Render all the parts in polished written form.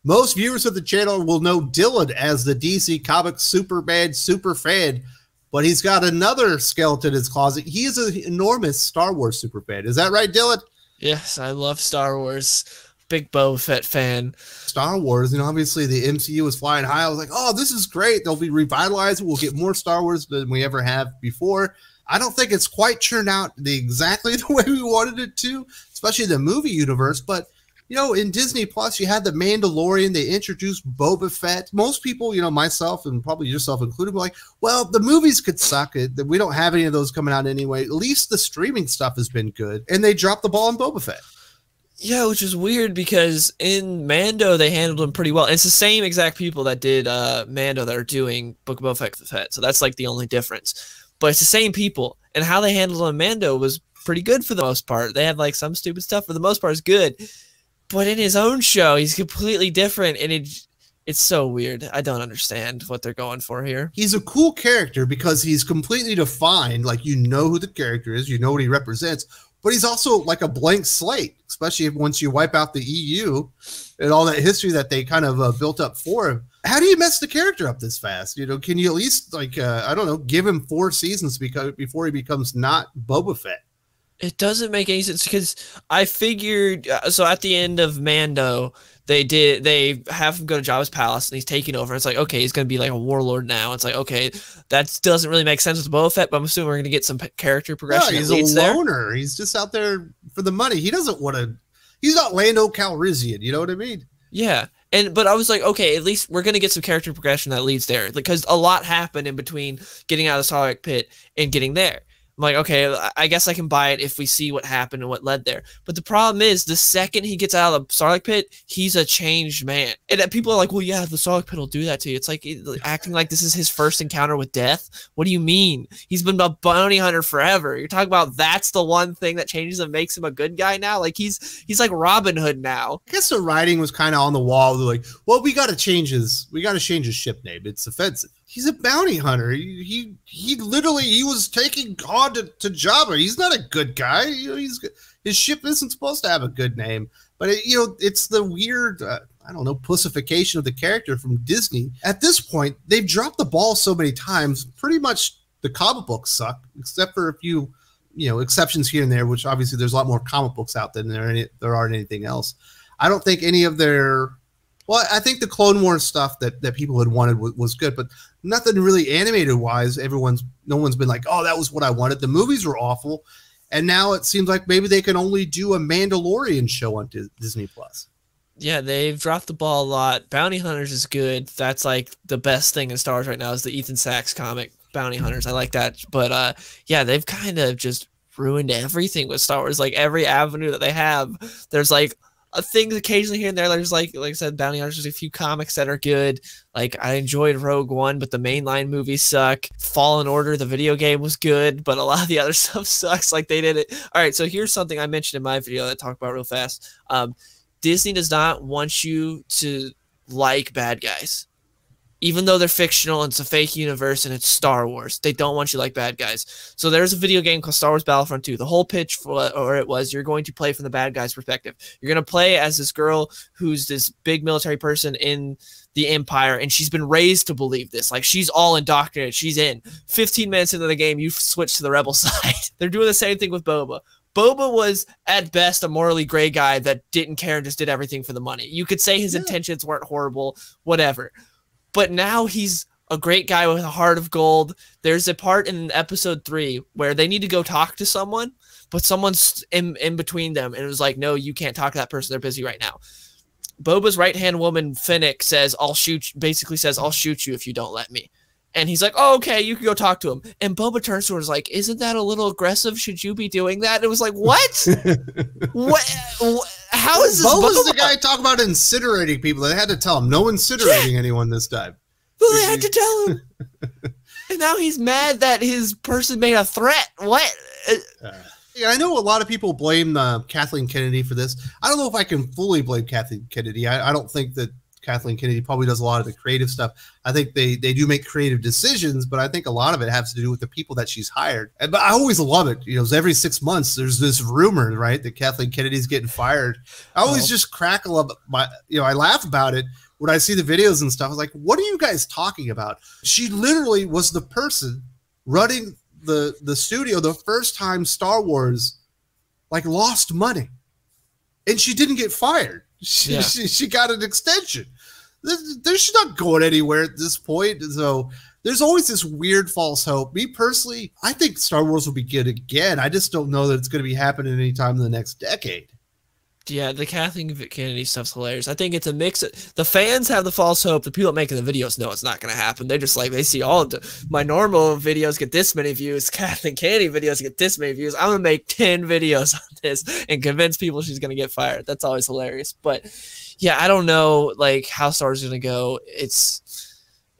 Most viewers of the channel will know Dylan as the DC Comics Superman super fan, but he's got another skeleton in his closet. He is an enormous Star Wars super fan. Is that right, Dylan? Yes, I love Star Wars. Big Boba Fett fan. Star Wars, obviously the MCU was flying high. I was like, oh, this is great. They'll be revitalized. We'll get more Star Wars than we ever have before. I don't think it's quite turned out exactly the way we wanted it to, especially the movie universe. But, in Disney Plus, you had The Mandalorian. They introduced Boba Fett. Most people, myself and probably yourself included, were like, well, the movies could suck. We don't have any of those coming out anyway. At least the streaming stuff has been good. And they dropped the ball on Boba Fett. Yeah, which is weird because in Mando, they handled him pretty well. And it's the same exact people that did Mando that are doing Book of Boba Fett. So that's like the only difference. But it's the same people. And how they handled him in Mando was pretty good for the most part. They had like some stupid stuff. For the most part, it's good. But in his own show, he's completely different. And it's so weird. I don't understand what they're going for here. He's a cool character because he's completely defined. Like, you know who the character is. You know what he represents. But he's also like a blank slate, especially once you wipe out the EU and all that history that they kind of built up for him. How do you mess the character up this fast? Can you at least, like, I don't know, give him 4 seasons before he becomes not Boba Fett? It doesn't make any sense because I figured, so at the end of Mando, they have him go to Jabba's palace and he's taking over. It's like, okay, he's going to be like a warlord now. It's like, okay, that doesn't really make sense with Boba Fett, but I'm assuming we're going to get some character progression. No, he's a loner. There. He's just out there for the money. He doesn't want to, he's not Lando Calrissian. You know what I mean? Yeah. But I was like, okay, at least we're going to get some character progression that leads there because a lot happened in between getting out of the Sarlacc pit and getting there. I'm like, okay, I guess I can buy it if we see what happened and what led there. But the problem is, the second he gets out of the Sarlacc pit, he's a changed man. And people are like, well, yeah, the Sarlacc pit will do that to you. It's like acting like this is his first encounter with death. What do you mean? He's been a bounty hunter forever. You're talking about that's the one thing that changes and makes him a good guy now? Like, he's like Robin Hood now. I guess the writing was kind of on the wall. They're like, well, we got to change his ship name. It's offensive. He's a bounty hunter. He literally, he was taking God to Jabba. He's not a good guy. His ship isn't supposed to have a good name. But it's the weird, I don't know, pussification of the character from Disney. At this point, they've dropped the ball so many times. Pretty much the comic books suck, except for a few, exceptions here and there. Which obviously there's a lot more comic books out than there are anything else. I don't think any of their. Well, I think the Clone Wars stuff that people had wanted was good, but nothing really animated-wise. No one's been like, oh, that was what I wanted. The movies were awful, and now it seems like maybe they can only do a Mandalorian show on Disney Plus. Yeah, they've dropped the ball a lot. Bounty Hunters is good. That's like the best thing in Star Wars right now is the Ethan Sachs comic, Bounty Hunters. I like that. But yeah, they've kind of just ruined everything with Star Wars. Like every avenue that they have, there's like things occasionally here and there. There's like I said, Bounty Hunters. There's a few comics that are good. Like I enjoyed Rogue One, but the mainline movies suck. Fallen Order, the video game was good, but a lot of the other stuff sucks. Like they did it. All right, so here's something I mentioned in my video that I talked about real fast. Disney does not want you to like bad guys. Even though they're fictional and it's a fake universe and it's Star Wars, they don't want you like bad guys. So there's a video game called Star Wars Battlefront 2. The whole pitch for it was you're going to play from the bad guy's perspective. You're going to play as this girl who's this big military person in the Empire, and she's been raised to believe this. Like, she's all indoctrinated. She's in. 15 minutes into the game, you switch to the rebel side. They're doing the same thing with Boba. Boba was, at best, a morally gray guy that didn't care and just did everything for the money. You could say his intentions weren't horrible, whatever. But now he's a great guy with a heart of gold. There's a part in episode 3 where they need to go talk to someone, but someone's in between them. And it was like, no, you can't talk to that person. They're busy right now. Boba's right-hand woman, Fennec, basically says, I'll shoot you if you don't let me. And he's like, oh, okay, you can go talk to him. And Boba turns to her and is like, isn't that a little aggressive? Should you be doing that? And it was like, what? what? How is this Boba's the guy talking about incinerating people. They had to tell him, no incinerating anyone this time. Well, they had to tell him. And now he's mad that his person made a threat. What? Yeah, I know a lot of people blame Kathleen Kennedy for this. I don't know if I can fully blame Kathleen Kennedy. I don't think that Kathleen Kennedy probably does a lot of the creative stuff. I think they do make creative decisions, but I think a lot of it has to do with the people that she's hired. But I always love it. You know, every 6 months there's this rumor, right, that Kathleen Kennedy's getting fired. I always just crackle up I laugh about it when I see the videos and stuff. I was like, what are you guys talking about? She literally was the person running the studio the first time Star Wars like lost money, and she didn't get fired. She got an extension. She's not going anywhere at this point. So there's always this weird false hope. Me personally, I think Star Wars will be good again. I just don't know that it's going to be happening anytime in the next decade. Yeah, the Kathleen Kennedy stuff's hilarious. I think it's a mix. The fans have the false hope. The people making the videos know it's not going to happen. They're just like, they see all of my normal videos get this many views. Kathleen Kennedy videos get this many views. I'm going to make 10 videos on this and convince people she's going to get fired. That's always hilarious. But yeah, I don't know like how Star Wars is going to go.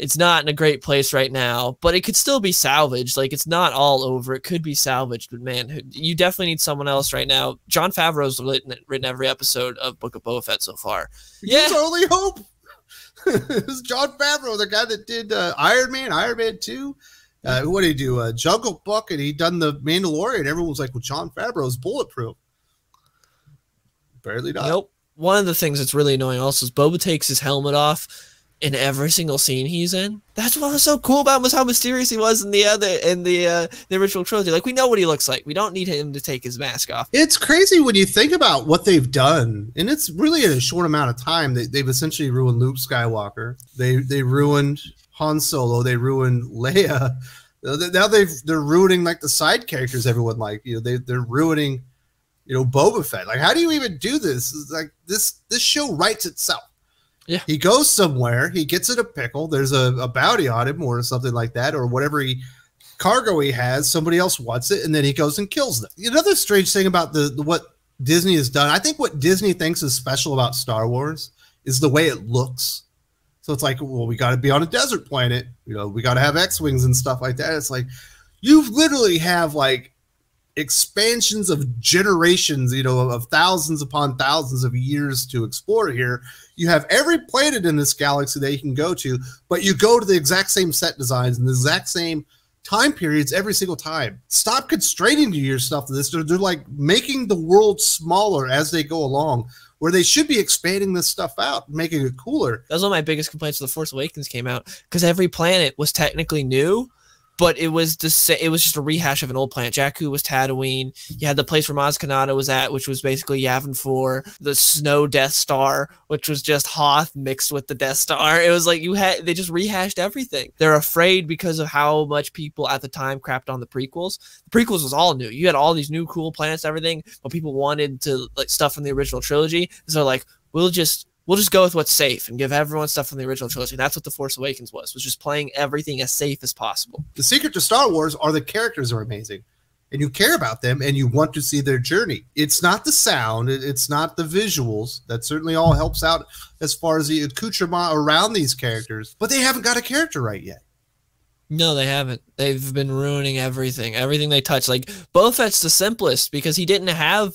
It's not in a great place right now, but it could still be salvaged. Like, it's not all over. It could be salvaged, but man, you definitely need someone else right now. Jon Favreau's written every episode of Book of Boba Fett so far. His only hope is Jon Favreau, the guy that did Iron Man 2. What did he do? Jungle Book, and he done the Mandalorian. Everyone was like, well, Jon Favreau's bulletproof. Barely not. Nope. One of the things that's really annoying also is Boba takes his helmet off in every single scene he's in. That's what was so cool about him, was how mysterious he was in the original trilogy. Like, we know what he looks like. We don't need him to take his mask off. It's crazy when you think about what they've done, and it's really in a short amount of time. They've essentially ruined Luke Skywalker. They ruined Han Solo. They ruined Leia. Now they're ruining like the side characters everyone like. You know, they're ruining, Boba Fett. Like, how do you even do this? It's like this show writes itself. Yeah, he goes somewhere, he gets in a pickle, there's a bounty on him or something like that, or whatever cargo he has, somebody else wants it, and then he goes and kills them. Another strange thing about what Disney has done, I think what Disney thinks is special about Star Wars is the way it looks. So it's like, well, we got to be on a desert planet, we got to have X-Wings and stuff like that. It's like, you literally have like expansions of generations, of thousands upon thousands of years to explore here. You have every planet in this galaxy that you can go to, but you go to the exact same set designs and the exact same time periods every single time. Stop constraining your stuff to this. They're like making the world smaller as they go along, where they should be expanding this stuff out, making it cooler. That was one of my biggest complaints when The Force Awakens came out, because every planet was technically new, but it was it was just a rehash of an old planet. Jakku was Tatooine. You had the place where Maz Kanata was at, which was basically Yavin 4. The Snow Death Star, which was just Hoth mixed with the Death Star. It was like they just rehashed everything. They're afraid because of how much people at the time crapped on the prequels. The prequels was all new. You had all these new cool planets, everything, but people wanted to like stuff from the original trilogy. So they're like, we'll just go with what's safe and give everyone stuff from the original trilogy. And that's what The Force Awakens was just playing everything as safe as possible. The secret to Star Wars are the characters are amazing, and you care about them and you want to see their journey. It's not the sound. It's not the visuals. That certainly all helps out as far as the accoutrement around these characters, but they haven't got a character right yet. No, they haven't. They've been ruining everything they touch. Like, Boba Fett's the simplest because he didn't have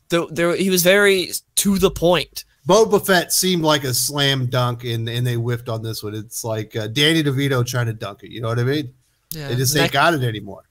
he was very to the point. Boba Fett seemed like a slam dunk, and they whiffed on this one. It's like Danny DeVito trying to dunk it. You know what I mean? Yeah, they just ain't got it anymore.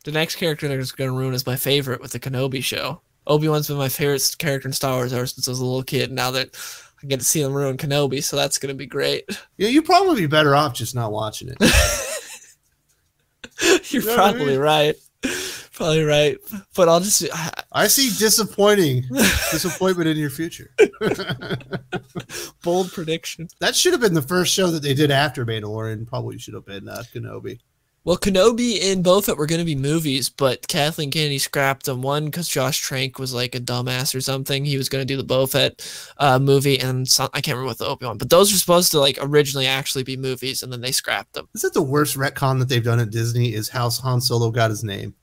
The next character that's going to ruin is my favorite with the Kenobi show. Obi-Wan's been my favorite character in Star Wars ever since I was a little kid. Now that I get to see him ruin Kenobi, so that's going to be great. Yeah, you'd probably be better off just not watching it. You're probably right. Probably right, but I'll just. I see disappointment in your future. Bold prediction. That should have been the first show that they did after Mandalorian. Probably should have been Kenobi. Well, Kenobi and Boba Fett were going to be movies, but Kathleen Kennedy scrapped them. One, because Josh Trank was like a dumbass or something. He was going to do the Boba Fett movie, and I can't remember what the Obi-Wan. But those were supposed to like originally actually be movies, and then they scrapped them. Is that the worst retcon that they've done at Disney? Is how Han Solo got his name?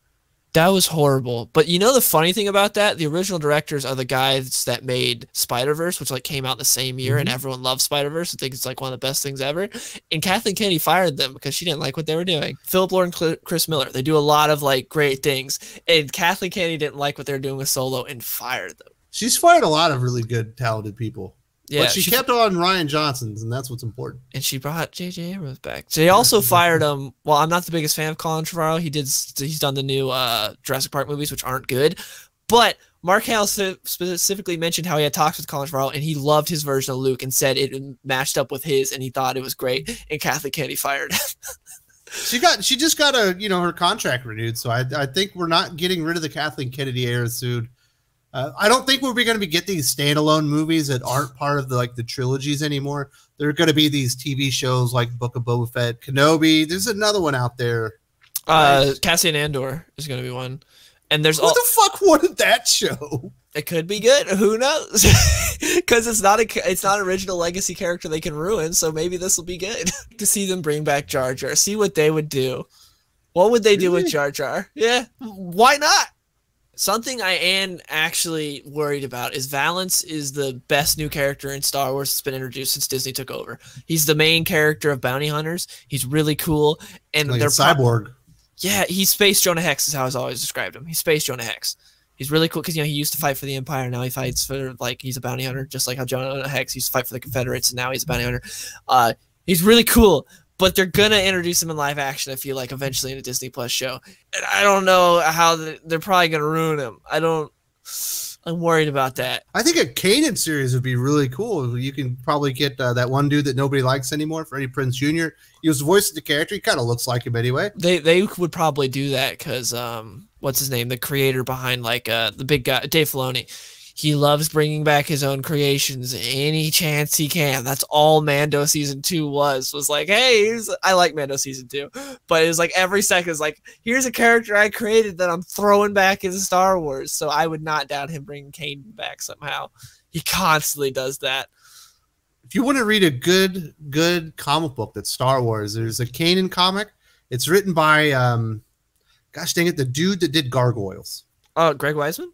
That was horrible. But you know the funny thing about that? The original directors are the guys that made Spider-Verse, which like came out the same year, and everyone loves Spider-Verse. I think it's like one of the best things ever. And Kathleen Kennedy fired them because she didn't like what they were doing. Philip Lord and Chris Miller, they do a lot of like great things. And Kathleen Kennedy didn't like what they were doing with Solo and fired them. She's fired a lot of really good, talented people. Yeah, but she kept on Rian Johnson's, and that's what's important. And she brought J.J. Abrams back. They also fired him. Well, I'm not the biggest fan of Colin Trevorrow. He's done the new Jurassic Park movies, which aren't good. But Mark Hamill specifically mentioned how he had talks with Colin Trevorrow, and he loved his version of Luke and said it matched up with his, and he thought it was great. And Kathleen Kennedy fired. She just got her contract renewed. So I think we're not getting rid of the Kathleen Kennedy era soon. I don't think we're going to get these standalone movies that aren't part of the trilogies anymore. There are going to be these TV shows like Book of Boba Fett, Kenobi. There's another one out there. Cassian Andor is going to be one. And there's what the fuck wanted that show? It could be good. Who knows? Because it's not an original legacy character they can ruin. So maybe this will be good to see them bring back Jar Jar. See what they would do. What would they do with Jar Jar? Yeah, why not? Something I am actually worried about is Valance is the best new character in Star Wars that's been introduced since Disney took over. He's the main character of Bounty Hunters. He's really cool. And like they're cyborg. Yeah, he's Space Jonah Hex is how I've always described him. He's Space Jonah Hex. He's really cool because he used to fight for the Empire. Now he fights for he's a bounty hunter, just like how Jonah Hex used to fight for the Confederates, and now he's a bounty hunter. He's really cool, but they're gonna introduce him in live action. I feel like eventually in a Disney Plus show, and I don't know how they're probably gonna ruin him. I'm worried about that. I think a Kanan series would be really cool. You can probably get that one dude that nobody likes anymore, Freddie Prinze Jr. He was the voice of the character. He kind of looks like him anyway. They would probably do that because what's his name? The creator behind the big guy, Dave Filoni. He loves bringing back his own creations any chance he can. That's all Mando season 2 was like, hey, I like Mando season 2, but it was like every second is like, here's a character I created that I'm throwing back in Star Wars. So I would not doubt him bringing Kanan back somehow. He constantly does that. If you want to read a good comic book that's Star Wars, there's a Kanan comic. It's written by, gosh dang it, the dude that did Gargoyles. Oh, Greg Weisman?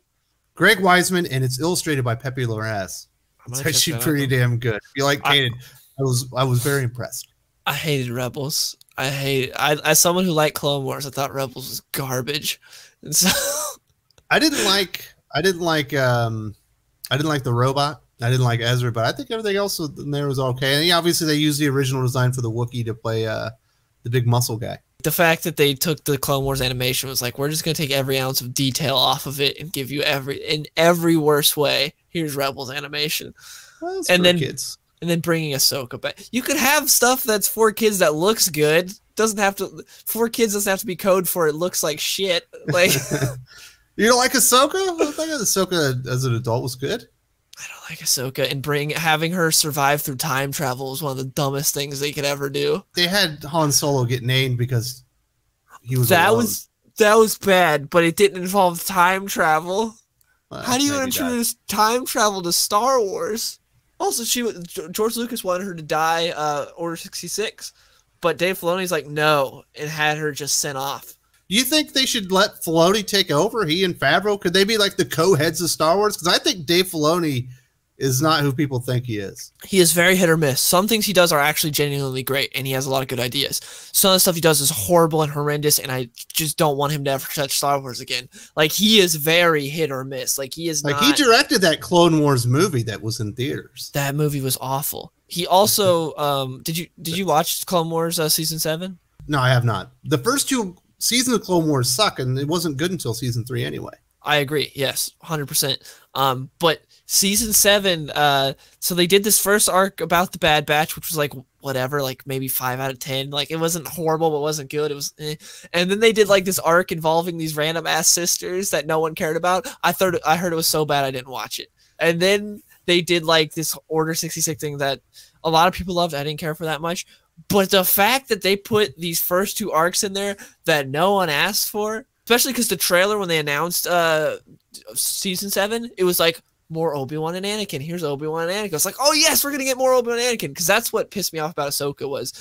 Greg Weisman, and it's illustrated by Pepe Larraz. It's actually pretty damn good. If you like Kanan, I was very impressed. I hated Rebels. As someone who liked Clone Wars, I thought Rebels was garbage. And so I didn't like the robot. I didn't like Ezra, but I think everything else in there was okay. And obviously they used the original design for the Wookiee to play the big muscle guy. The fact that they took the Clone Wars animation was like, we're just going to take every ounce of detail off of it and give you in every worst way. Here's Rebels animation. Well, and then kids. And then bringing Ahsoka back. You could have stuff that's for kids that looks good. Doesn't have to. For kids doesn't have to be code for it looks like shit. Like you don't like Ahsoka? I thought Ahsoka as an adult was good. I don't like Ahsoka, and having her survive through time travel is one of the dumbest things they could ever do. They had Han Solo get named because he was that alone. that was bad, but it didn't involve time travel. How do you introduce time travel to Star Wars? Also, George Lucas wanted her to die Order 66, but Dave Filoni's like no, and had her just sent off. Do you think they should let Filoni take over? He and Favreau, could they be like the co-heads of Star Wars? Because I think Dave Filoni is not who people think he is. He is very hit or miss. Some things he does are actually genuinely great, and he has a lot of good ideas. Some of the stuff he does is horrible and horrendous, and I just don't want him to ever touch Star Wars again. Like, he is very hit or miss. Like, he is like, he directed that Clone Wars movie that was in theaters. That movie was awful. He also, did you watch Clone Wars season 7? No, I have not. The first 2 seasons of Clone Wars suck, and it wasn't good until season 3 anyway. I agree. Yes, 100%. But season 7, so they did this first arc about the Bad Batch, which was like whatever, like maybe 5 out of 10. Like, it wasn't horrible, but wasn't good. It was, and then they did like this arc involving these random ass sisters that no one cared about. I heard it was so bad I didn't watch it. And then they did like this Order 66 thing that a lot of people loved. I didn't care for that much. But the fact that they put these first 2 arcs in there that no one asked for, especially because the trailer when they announced season 7, it was like more Obi-Wan and Anakin. Here's Obi-Wan and Anakin. It's like, oh yes, we're gonna get more Obi-Wan and Anakin, because that's what pissed me off about Ahsoka was,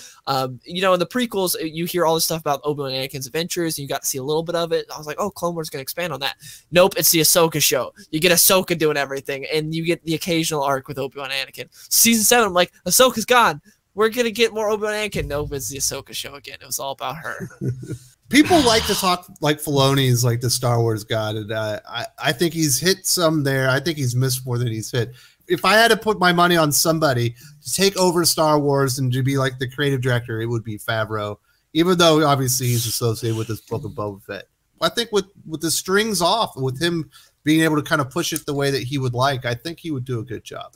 in the prequels you hear all this stuff about Obi-Wan and Anakin's adventures, and you got to see a little bit of it. I was like, oh, Clone Wars is gonna expand on that. Nope, it's the Ahsoka show. You get Ahsoka doing everything, and you get the occasional arc with Obi-Wan and Anakin. Season 7, I'm like, Ahsoka's gone. We're going to get more Obi-Wan and Anakin. Nope, it's the Ahsoka show again. It was all about her. People like to talk like Filoni's like the Star Wars god, and I think he's hit some there. I think he's missed more than he's hit. if I had to put my money on somebody to take over Star Wars and to be like the creative director, it would be Favreau. Even though obviously he's associated with this Book of Boba Fett. I think with the strings off, with him being able to kind of push it the way that he would like, I think he would do a good job.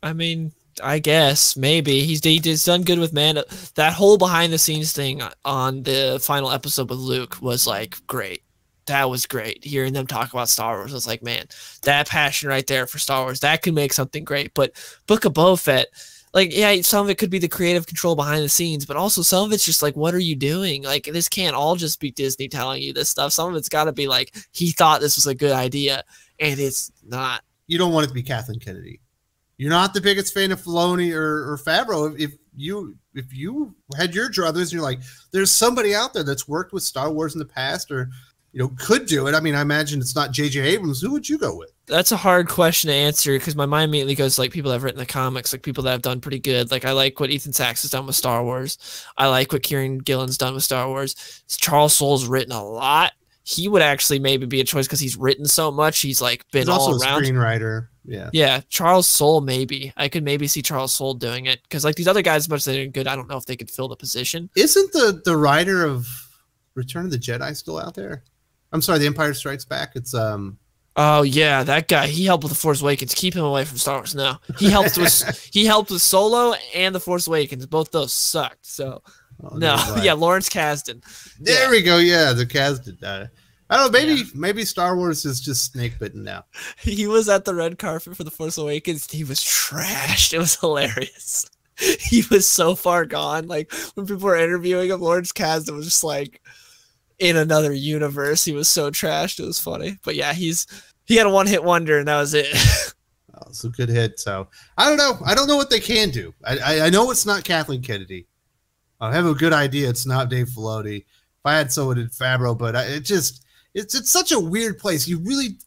I mean, I guess maybe he's done good with Mando. That whole behind the scenes thing on the final episode with Luke was like great. That was great. Hearing them talk about Star Wars, I was like, man, that passion right there for Star Wars, that could make something great. But Book of Boba Fett, like, yeah, some of it could be the creative control behind the scenes, but also some of it's just like, what are you doing? Like, this can't all just be Disney telling you this stuff. Some of it's got to be like, he thought this was a good idea, and it's not. You don't want it to be Kathleen Kennedy. You're not the biggest fan of Filoni or Favreau. If you had your druthers and you're like, there's somebody out there that's worked with Star Wars in the past or, you know, could do it. I mean, I imagine it's not J.J. Abrams. Who would you go with? That's a hard question to answer because my mind immediately goes to, like, people that have written the comics, like people that have done pretty good. Like, I like what Ethan Sachs has done with Star Wars. I like what Kieran Gillen's done with Star Wars. Charles Soule's written a lot. He would actually maybe be a choice because he's written so much. He's like been He's also all around. A screenwriter. Yeah. Yeah. Charles Soule, maybe. I could maybe see Charles Soule doing it because, like, these other guys, as much as they're good, I don't know if they could fill the position. Isn't the writer of Return of the Jedi still out there? I'm sorry, The Empire Strikes Back. It's Oh yeah, that guy. He helped with The Force Awakens. Keep him away from Star Wars now. He helped with Solo and The Force Awakens. Both those sucked. So no, yeah, Lawrence Kasdan. There we go. Yeah, the Kasdan. I don't know. Maybe Star Wars is just snake bitten now. He was at the red carpet for The Force Awakens. He was trashed. It was hilarious. He was so far gone. Like when people were interviewing him, Lawrence Kasdan was just like in another universe. He was so trashed. It was funny. But yeah, he had a one-hit wonder, and that was it. Oh, it's a good hit. So I don't know. I don't know what they can do. I know it's not Kathleen Kennedy. I have a good idea. It's not Dave Filoni. If I had someone in Favreau, but it's such a weird place. You really,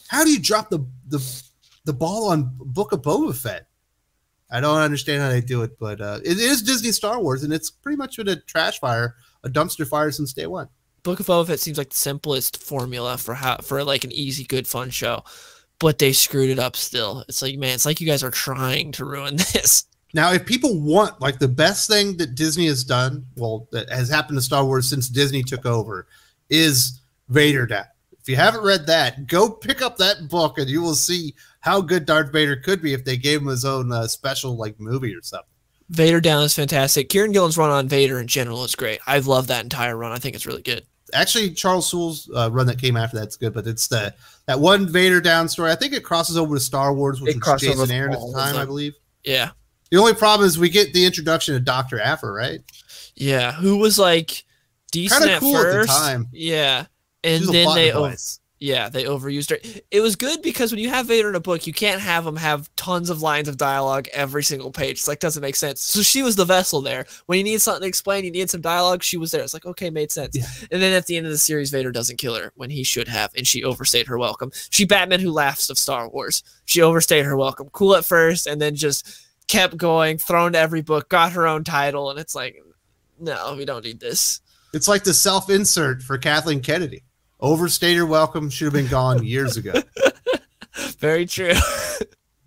how do you drop the ball on Book of Boba Fett? I don't understand how they do it, but it is Disney Star Wars, and it's pretty much been a trash fire, a dumpster fire since day one. Book of Boba Fett seems like the simplest formula for like an easy, good, fun show, but they screwed it up still. It's like, man, it's like you guys are trying to ruin this. Now, if people want, like, the best thing that Disney has done, well, that has happened to Star Wars since Disney took over, is Vader Down. If you haven't read that, go pick up that book, and you will see how good Darth Vader could be if they gave him his own special, like, movie or something. Vader Down is fantastic. Kieran Gillen's run on Vader in general is great. I've loved that entire run. I think it's really good. Actually, Charles Soule's run that came after that's good, but it's that one Vader Down story. I think it crosses over to Star Wars, which was Jason Aaron at the time, I believe. Yeah. The only problem is we get the introduction of Dr. Aphra, right? Yeah, who was like decent Kinda cool at first. At the time. Yeah, and then they overused her. It was good because when you have Vader in a book, you can't have him have tons of lines of dialogue every single page. It's like, doesn't make sense. So she was the vessel there. When you need something to explain, you need some dialogue, she was there. It's like, okay, made sense. Yeah. And then at the end of the series, Vader doesn't kill her when he should have, and she overstayed her welcome. She Batman Who Laughs of Star Wars. She overstayed her welcome. Cool at first, and then just kept going, thrown to every book, got her own title, and it's like, no, we don't need this. It's like the self-insert for Kathleen Kennedy. Overstayed her welcome, should have been gone years ago. Very true.